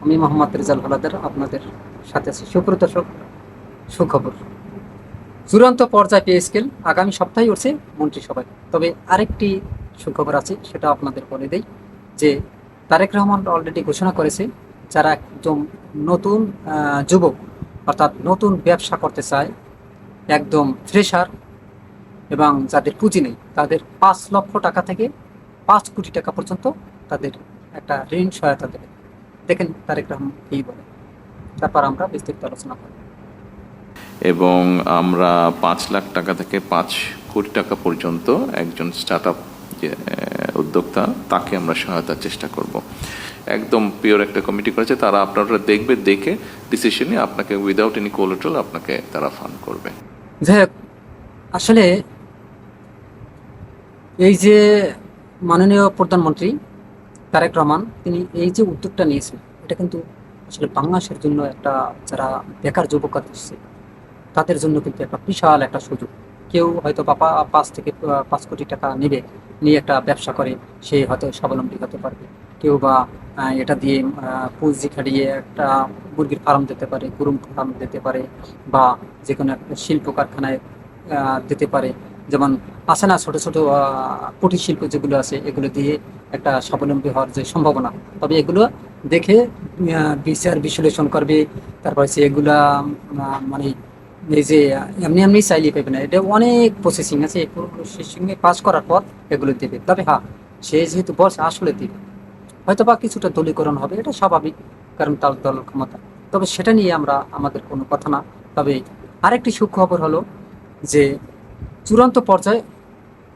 আমি মোহাম্মদ রেজাল হালাদার আপনাদের সাথে আছি। সুপ্রিয় দর্শক, সুখবর, চূড়ান্ত পর্যায়ে পে স্কেল আগামী সপ্তাহে উঠছে মন্ত্রিসভায়। তবে আরেকটি সুখবর আছে, সেটা আপনাদের বলে দেই যে তারেক রহমান অলরেডি ঘোষণা করেছে যারা একদম নতুন যুবক, অর্থাৎ নতুন ব্যবসা করতে চায়, একদম ফ্রেশার এবং যাদের পুঁজি নেই, তাদের 5 লক্ষ টাকা থেকে 5 কোটি টাকা পর্যন্ত তাদের একটা ঋণ সহায়তা দেবে। দেখেন তারেক রহমান কী বলে, তারপর আমরা বিস্তারিত আলোচনা করব। এবং আমরা 5 লাখ টাকা থেকে 5 কোটি টাকা পর্যন্ত একজন স্টার্ট আপ যে উদ্যোক্তা, তাকে আমরা সহায়তার চেষ্টা করব। একদম পিওর একটা কমিটি করেছে, তারা আপনারা দেখবে, দেখে ডিসিশনে আপনাকে উইদাউট এনি কোলাটারাল আপনাকে তারা ফান্ড করবে। যাই হোক, আসলে এই যে মাননীয় প্রধানমন্ত্রী তারেক রহমান তিনি এই যে উদ্যোগটা নিয়েছেন, এটা কিন্তু আসলে বাংলাদেশের জন্য একটা, যারা বেকার যুবক আছে তাদের জন্য কিন্তু একটা বিশাল একটা সুযোগ। কেউ হয়তো বা 5 থেকে 5 কোটি টাকা নেবে, নিয়ে একটা ব্যবসা করে সে হয়তো স্বাবলম্বী হতে পারবে। কেউ বা এটা দিয়ে পুঁজি খাটিয়ে একটা মুরগির ফার্ম দিতে পারে, গরুর ফার্ম দিতে পারে, বা যে কোনো একটা শিল্প কারখানায় দিতে পারে। যেমন আছে না ছোট ছোট কুটির শিল্প যেগুলো আছে, এগুলো দিয়ে একটা স্বাবলম্বী হওয়ার যে সম্ভাবনা। তবে এগুলো দেখে বিচার বিশ্লেষণ করবে, তারপর সে এগুলা মানে এই যে এমনি এমনি চাইলে পাবে না, এটা অনেক প্রসেসিং আছে। এই প্রসেসিংয়ে পাস করার পর এগুলো দেবে। তবে হ্যাঁ, সে যেহেতু বলছে আসলে দিবে, হয়তো বা কিছুটা দলীকরণ হবে, এটা স্বাভাবিক, কারণ তার দল ক্ষমতা। তবে সেটা নিয়ে আমাদের কোনো কথা না। তবে আরেকটি সুখবর হলো যে চূড়ান্ত পর্যায়ে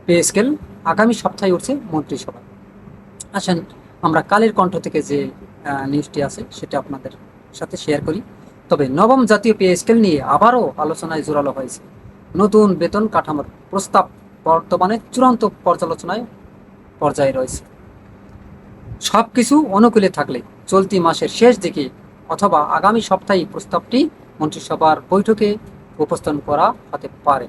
পে স্কেল আগামী সপ্তাহে উঠছে মন্ত্রিসভায়। আসেন আমরা কালের কণ্ঠ থেকে যে নিউজটি আছে সেটা আপনাদের সাথে শেয়ার করি। তবে নবম জাতীয় পে স্কেল নিয়ে আবারও আলোচনায় জোরালো হয়েছে। নতুন বেতন কাঠামোর প্রস্তাব বর্তমানে চূড়ান্ত পর্যালোচনায় পর্যায়ে রয়েছে। সব কিছু অনুকূলে থাকলে চলতি মাসের শেষ দিকে অথবা আগামী সপ্তাহে প্রস্তাবটি মন্ত্রিসভার বৈঠকে উপস্থাপন করা হতে পারে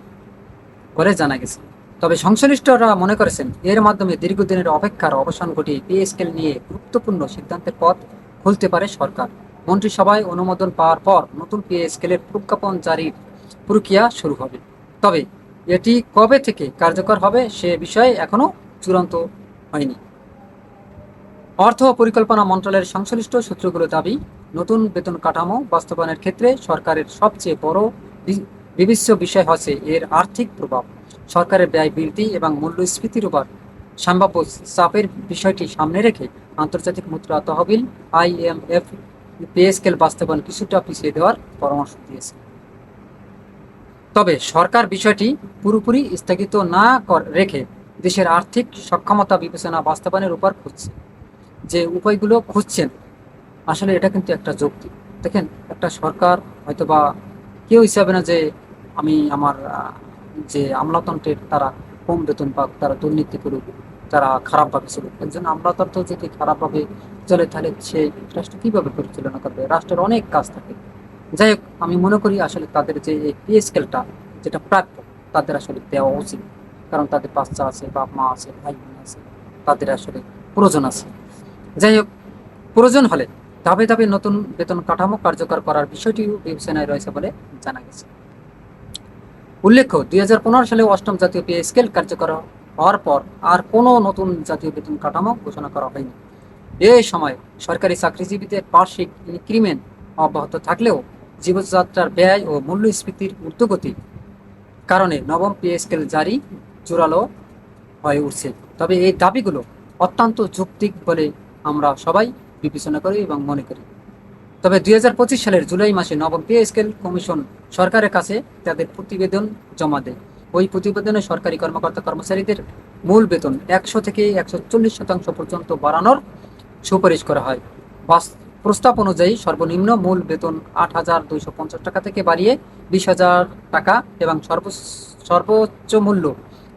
বলে জানা গেছে। তবে সংশ্লিষ্টরা মনে করেছেন এর মাধ্যমে দীর্ঘদিনের অপেক্ষার অবসান ঘটিয়ে পে স্কেল নিয়ে গুরুত্বপূর্ণ সিদ্ধান্তের পথ খুলতে পারে সরকার। মন্ত্রিসভায় অনুমোদন পাওয়ার পর নতুন পে স্কেলের প্রজ্ঞাপন জারির প্রক্রিয়া শুরু হবে। তবে এটি কবে থেকে কার্যকর হবে সে বিষয়ে এখনও চূড়ান্ত হয়নি। অর্থ ও পরিকল্পনা মন্ত্রণালয়ের সংশ্লিষ্ট সূত্রগুলো দাবি, নতুন বেতন কাঠামো বাস্তবায়নের ক্ষেত্রে সরকারের সবচেয়ে বড় বিবেচ্য বিষয় হচ্ছে এর আর্থিক প্রভাব। সরকারের ব্যয় বৃদ্ধি এবং মূল্যস্ফীতির উপর সম্ভাব্য চাপের বিষয়টি সামনে রেখে আন্তর্জাতিক মুদ্রা তহবিল IMF পে স্কেল বাস্তবায়ন কিছুটা পিছিয়ে দেওয়ার পরামর্শ দিয়েছে। তবে সরকার বিষয়টি পুরোপুরি স্থগিত না রেখে দেশের আর্থিক সক্ষমতা বিবেচনা বাস্তবায়নের উপর খুঁজছে। যে উপায়গুলো খুঁজছেন, আসলে এটা কিন্তু একটা যুক্তি। দেখেন, একটা সরকার হয়তো বা কেউ হিসাবে না যে আমি আমার যে আমলাতন্ত্রের তারা কম বেতন পাক, তারা দুর্নীতি করুক, তারা খারাপভাবে চলুক। একজন আমলাতন্ত্র যদি খারাপভাবে চলে তাহলে সে রাষ্ট্র কীভাবে পরিচালনা করবে? রাষ্ট্রের অনেক কাজ থাকে। যাই হোক, আমি মনে করি আসলে তাদের যে এই পে স্কেলটা যেটা প্রাপ্য, তাদের আসলে দেওয়া উচিত। কারণ তাদের বাচ্চা আছে, বাপ মা আছে, ভাই বোন আছে, তাদের আসলে প্রয়োজন আছে। যাই হোক, প্রয়োজন হলে ধাপে ধাপে নতুন বেতন কাঠামো কার্যকর করার বিষয়টিও বিবেচনায় রয়েছে বলে জানা গেছে। উল্লেখ্য, 2015 সালে অষ্টম জাতীয় পে স্কেল কার্যকর হওয়ার পর আর কোনো নতুন জাতীয় বেতন কাঠামো ঘোষণা করা হয়নি। এই সময় সরকারি চাকরিজীবীদের বার্ষিক ইনক্রিমেন্ট অব্যাহত থাকলেও জীবনযাত্রার ব্যয় ও মূল্যস্ফীতির ঊর্ধ্বগতি কারণে নবম পে স্কেল জারি জোরালো হয়ে উঠছে। তবে এই দাবিগুলো অত্যন্ত যৌক্তিক বলে আমরা সবাই বিবেচনা করি এবং মনে করি। তবে 2025 সালের জুলাই মাসে নবম পে স্কেল কমিশন সরকারের কাছে তাদের প্রতিবেদন জমা দেয়। ওই প্রতিবেদনে সরকারি কর্মকর্তা কর্মচারীদের মূল বেতন 100 থেকে 140% পর্যন্ত বাড়ানোর সুপারিশ করা হয়। প্রস্তাব অনুযায়ী সর্বনিম্ন মূল বেতন 8,250 টাকা থেকে বাড়িয়ে 20,000 টাকা এবং সর্বোচ্চ মূল্য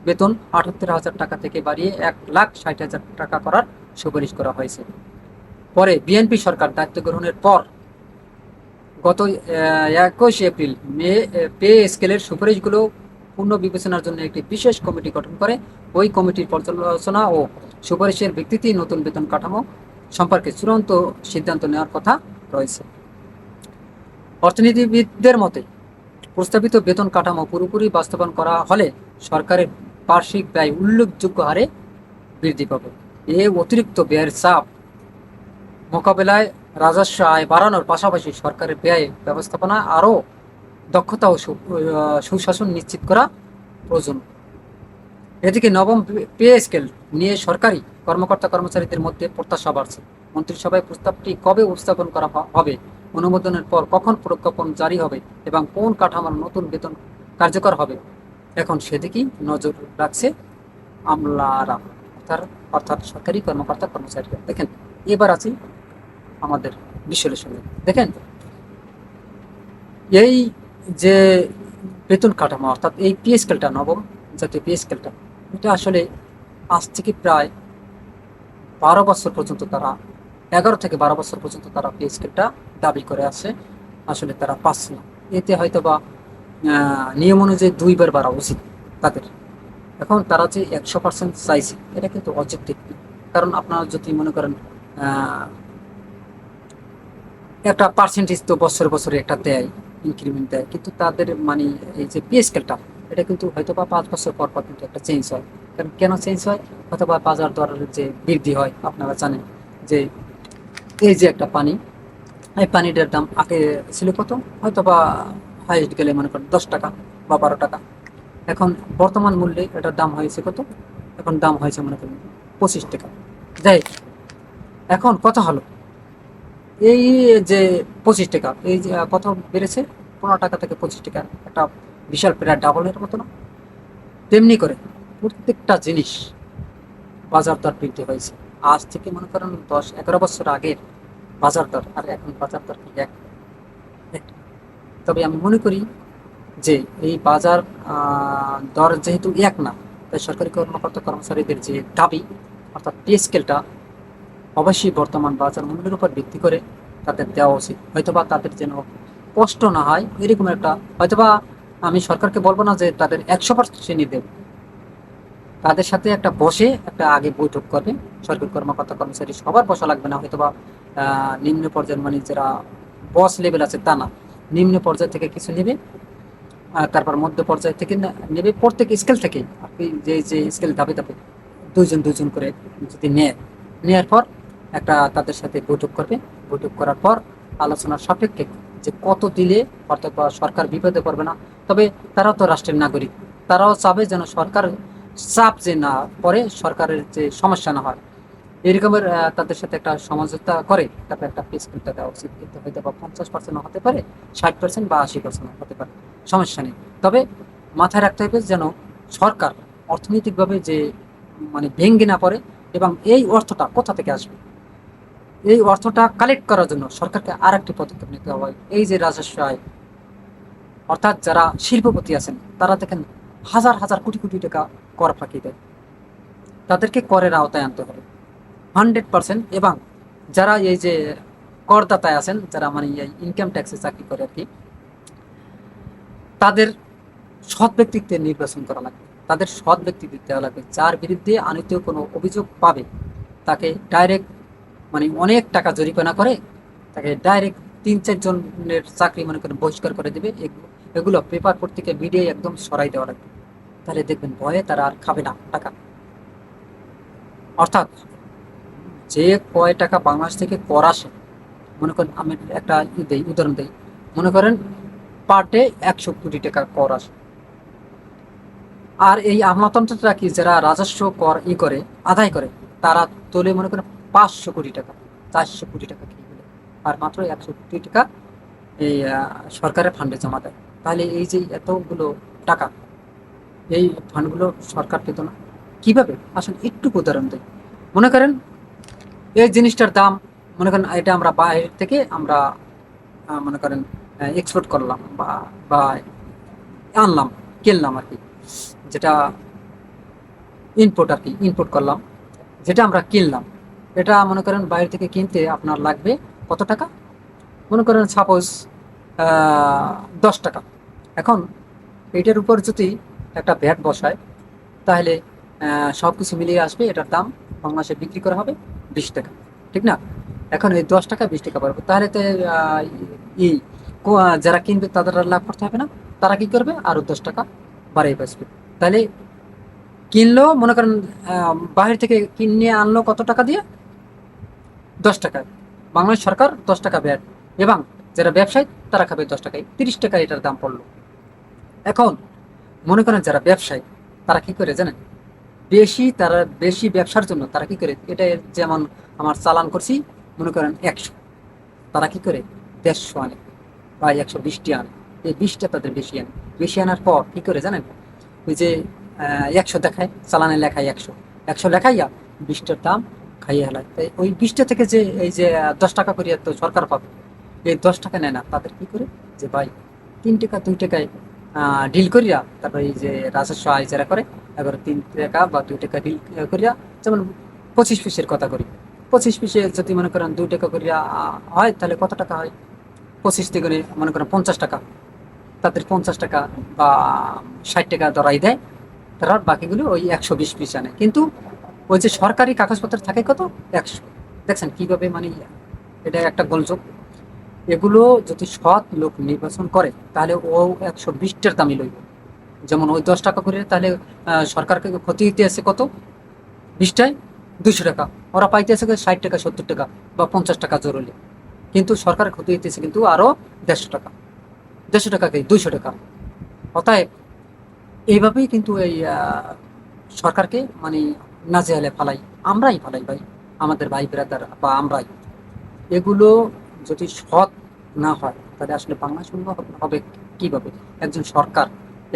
বেতন 78,000 টাকা থেকে বাড়িয়ে 1,60,000 টাকা করার সুপারিশ করা হয়েছে। পরে বিএনপি সরকার দায়িত্ব গ্রহণের পর গত 21 এপ্রিল পে স্কেলের সুপারিশগুলো পূর্ণ বিবেচনার জন্য একটি বিশেষ কমিটি গঠন করে। ওই কমিটির পর্যালোচনা ও সুপারিশের ভিত্তিতেই নতুন বেতন কাঠামো সম্পর্কে চূড়ান্ত সিদ্ধান্ত নেওয়ার কথা রয়েছে। অর্থনীতিবিদদের মতে প্রস্তাবিত বেতন কাঠামো পুরোপুরি বাস্তবায়ন করা হলে সরকারের বার্ষিক ব্যয় উল্লেখযোগ্য হারে বৃদ্ধি পাবে। এই অতিরিক্ত ব্যয়ের চাপ মোকাবেলায় রাজস্ব আয় বাড়ানোর পাশাপাশি সরকারের ব্যয় ব্যবস্থাপনা আরও দক্ষতা ও সুশাসন নিশ্চিত করা প্রয়োজন। এদিকে নবম পে স্কেল নিয়ে সরকারি কর্মকর্তা কর্মচারীদের মধ্যে প্রত্যাশা বাড়ছে। মন্ত্রিসভায় প্রস্তাবটি কবে উপস্থাপন করা হবে, অনুমোদনের পর কখন প্রজ্ঞাপন জারি হবে এবং কোন কাঠামোর নতুন বেতন কার্যকর হবে, এখন সেদিকেই নজর রাখছে আমলারা, অর্থাৎ সরকারি কর্মকর্তা কর্মচারীরা। দেখেন, এবার আছি আমাদের বিশ্লেষণে। দেখেন, এই যে বেতন কাঠামো অর্থাৎ এই পে স্কেলটা, নবম জাতীয় পে স্কেলটা, এটা আসলে আজ থেকে প্রায় 12 বছর পর্যন্ত তারা 11 থেকে 12 বছর পর্যন্ত তারা পে স্কেলটা দাবি করে আসছে, আসলে তারা পাচ্ছে না। এতে হয়তো বা নিয়ম অনুযায়ী 2বার বাড়া উচিত তাদের। এখন তারা যে 100% চাইছে, এটা কিন্তু অবজেক্টিভ। কারণ আপনারা যদি মনে করেন একটা পার্সেন্টেজ তো বছরে বছরে একটা দেয়, ইনক্রিমেন্ট দেয়, কিন্তু তাদের মানে এই যে পে স্কেলটা, এটা কিন্তু হয়তো বা 5 বছর পর পর কিন্তু একটা চেঞ্জ হয়। কারণ কেন চেঞ্জ হয়? হয়তো বা বাজার দরের যে বৃদ্ধি হয়, আপনারা জানেন যে এই যে একটা পানি, এই পানিটার দাম আগে ছিল কত, হয়তো বা হাইস্ট গেলে মনে করেন 10 টাকা বা 12 টাকা। এখন বর্তমান মূল্যে এটার দাম হয়েছে কত? এখন দাম হয়েছে মনে করেন 25 টাকা। যাই, এখন কথা হলো এই যে 25 টাকা, এই যে কত বেড়েছে, 15 টাকা থেকে 25 টাকা, একটা বিশাল প্রায় ডাবলের মতো না? তেমনি করে প্রত্যেকটা জিনিস বাজার দর বৃদ্ধি হয়েছে। আজ থেকে মনে করেন 10-11 বছর আগের বাজার দর আর এখন বাজার দর কি এক? তবে আমি মনে করি যে এই বাজার দর যেহেতু এক না, তাই সরকারি কর্মকর্তা কর্মচারীদের যে দাবি অর্থাৎ পে স্কেলটা অবশ্যই বর্তমান বাজার মূল্যের উপর ভিত্তি করে তাদের দেওয়া উচিত। হয়তোবা তাদের যেন কষ্ট না হয় এরকম একটা, হয়তোবা আমি সরকারকে বলবো না যে তাদের 100% দেবে, তাদের সাথে একটা বসে একটা আগে বৈঠক করবে। সরকারি কর্মকর্তা কর্মচারী সবার বসা লাগবে না, হয়তোবা নিম্ন পর্যায়ের মানে যারা বস লেভেল আছে তা না, নিম্ন পর্যায় থেকে কিছু নেবে, তারপর মধ্য পর্যায় থেকে নেবে, প্রত্যেক স্কেল থেকে আর কি, যে যে স্কেল ধাপে ধাপে দুইজন দুইজন করে যদি নেয়ার পর একটা তাদের সাথে বৈঠক করবে। বৈঠক করার পর আলোচনার সাপেক্ষে যে কত দিলে অর্থাৎ সরকার বিপদে পড়বে না। তবে তারাও তো রাষ্ট্রের নাগরিক, তারাও চাবে যেন সরকার চাপ যে না পড়ে, সরকারের যে সমস্যা না হয়, এরকমের তাদের সাথে একটা সমঝোতা করে তারপর একটা পে স্কেলটা দেওয়া উচিত। কিন্তু হয়তো বা 50% হতে পারে, 60% বা 80% হতে পারে, সমস্যা নেই। তবে মাথায় রাখতে হবে যেন সরকার অর্থনৈতিকভাবে যে মানে ভেঙে না পড়ে, এবং এই অর্থটা কোথা থেকে আসবে, এই অর্থটা কালেক্ট করার জন্য সরকারকে আর একটি পদক্ষেপ নিতে হবে। এই যে রাজস্ব আয়, অর্থাৎ যারা শিল্পপতি আছেন তারা দেখেন হাজার হাজার কোটি কোটি টাকা কর ফাঁকি দেয়, তাদেরকে করের আওতায় আনতে হবে 100%। এবং যারা এই যে করদাতায় আছেন, যারা মানে এই ইনকাম ট্যাক্সে চাকরি করে আর কি, তাদের সৎ ব্যক্তিত্বের নির্বাচন করা লাগবে, তাদের সৎ ব্যক্তিত্ব দেওয়া লাগবে। যার বিরুদ্ধে আনিত কোনো অভিযোগ পাবে তাকে ডাইরেক্ট মানে অনেক টাকা জরিমানা করে তাকে ডাইরেক্ট 3-4 জনের চাকরি মনে করেন বহিষ্কার করে দেবে। এগুলো পেপার পত্রিকা মিডিয়ায় একদম সরাই দেওয়া লাগবে। তাহলে দেখবেন ভয়ে তারা আর খাবে না টাকা। অর্থাৎ যে কয় টাকা বাংলাদেশ থেকে কর আসে, মনে করেন আমি একটা উদাহরণ দিই, মনে করেন পার ডে 100 কোটি টাকা কর আসে। আর এই আমলাতন্ত্রটা কি, যারা রাজস্ব কর করে আদায় করে, তারা তোলে মনে করেন 500 কোটি টাকা, 400 কোটি টাকা কি বলে, আর মাত্র 100 কোটি টাকা এই সরকারের ফান্ডে জমা দেয়। তাহলে এই যে এতগুলো টাকা, এই ফান্ডগুলো সরকার পেত না কিভাবে? আসলে একটু উদাহরণ দেয়, মনে করেন এই জিনিসটার দাম, মনে করেন এটা আমরা বাইরে থেকে আমরা মনে করেন এক্সপোর্ট করলাম বা আনলাম, কিনলাম আর কি, যেটা ইনপুট আর কি, ইনপুট করলাম, যেটা আমরা কিনলাম, এটা মনে করেন বাইরে থেকে কিনতে আপনার লাগবে কত টাকা? মনে করেন সাপোজ 10 টাকা। এখন এটার উপর যদি একটা ভ্যাট বসায়, তাহলে সব কিছু মিলিয়ে আসবে, এটার দাম বাংলাদেশে বিক্রি করা হবে 20 টাকা। ঠিক না? এখন এই 10 টাকা 20 টাকা বাড়বে, তাহলে তো ই যারা কিনবে তাদের আর লাভ করতে হবে না, তারা কি করবে আরো 10 টাকা বাড়িয়ে বেচবে। তাহলে কিনলো মনে করেন বাহির থেকে কিনে আনলো কত টাকা দিয়ে, 10 টাকায়, বাংলাদেশ সরকার 10 টাকা ব্যাট, এবং যারা ব্যবসায়ী তারা খাবে 10 টাকায়, 30 টাকা এটার দাম পড়লো। এখন মনে করেন যারা ব্যবসায়ী তারা কি করে জানেন, তারা বেশি ব্যবসার জন্য তারা কি করে, এটা যেমন আমার চালান করছি মনে করেন 100, তারা কি করে 150 আনে বা 120টি আনে, এই 20টা তাদের বেশি আনে। বেশি আনার পর কি করে জানেন, ওই যে 100 দেখায়, চালানে লেখায় 100 লেখাইয়া 20টার দাম খাইয়ে হেলায়। তাই ওই 20টা থেকে যে এই যে 10 টাকা করিয়া তো সরকার পাবে, এই 10 টাকা নেয় না, তাদের কি করে যে ভাই 3 টাকা 2 টাকায় ডিল করিয়া, তারপর এই যে রাজস্ব আয় যারা করে, এবার 3 টাকা বা 2 টাকা ডিল করিয়া, যেমন 25 পিসের কথা করি, 25 পিসে যদি মনে করেন 2 টাকা করিয়া হয়, তাহলে কত টাকা হয়, 25 দিয়ে মনে করেন 50 টাকা, তাদের 50 টাকা বা 60 টাকা ধরাই দেয়, তারা বাকিগুলো ওই 120 পিস আনে। কিন্তু ওই যে সরকারি কাগজপত্র থাকে কত, 100। দেখছেন কিভাবে মানে এটা একটা গোলযোগ। এগুলো যদি সৎ লোক নির্বাচন করে তাহলে ও 120টার দামই লইব। যেমন ওই 10 টাকা করে, তাহলে সরকারকে ক্ষতি দিতে আছে কত, 20টায় 200 টাকা, ওরা পাইতেছে 60 টাকা 70 টাকা বা 50 টাকা জরুরি, কিন্তু সরকার ক্ষতি দিতেছে কিন্তু আরো 150 টাকা, 150 টাকাকে 200 টাকা। অতএব এইভাবেই কিন্তু এই সরকারকে মানে নাজেহালে ফালাই, আমরাই ফালাই ভাই, আমাদের ভাই ব্রাদার বা আমরাই। এগুলো যদি সৎ না হয় তাহলে আসলে বাংলাদেশ উন্নত হবে কিভাবে? একজন সরকার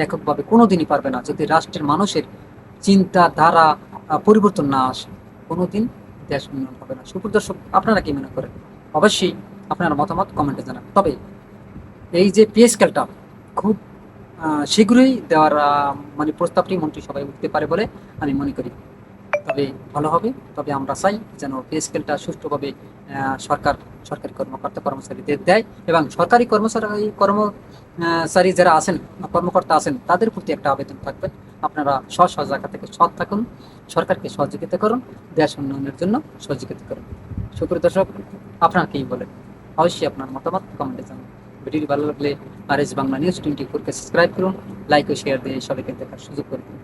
এককভাবে কোনোদিনই পারবে না, যদি রাষ্ট্রের মানুষের চিন্তাধারা পরিবর্তন না আসে, কোনোদিন দেশ উন্নয়ন হবে না। সুপ্রদর্শক, আপনারা কি মনে করেন? অবশ্যই আপনার মতামত কমেন্টে জানান। তবে এই যে পে স্কেলটা খুব শীঘ্রই দেওয়ার মানে প্রস্তাবটি মন্ত্রিসভায় উঠতে পারে বলে আমি মনে করি। তবে ভালো হবে। তবে আমরা চাই যেন পে স্কেলটা সুষ্ঠুভাবে সরকারি কর্মকর্তা কর্মচারীদের দেয়, এবং সরকারি কর্মচারী যারা আছেন, কর্মকর্তা আছেন, তাদের প্রতি একটা আবেদন থাকবে, আপনারা স্ব জায়গা থেকে সৎ থাকুন, সরকারকে সহযোগিতা করুন, দেশ উন্নয়নের জন্য সহযোগিতা করুন। সুপ্রিয় দর্শক, আপনারা কি বলেন? অবশ্যই আপনার মতামত কমেন্টে জানান। ভিডিওটি ভালো লাগলে RS বাংলা নিউজ 24-কে সাবস্ক্রাইব করুন, লাইক ও শেয়ার দিয়ে সবাইকে দেখার সুযোগ করে দিন।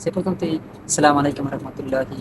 সে পর্যন্তই, আসসালামু আলাইকুম রহমতুল্লাহি।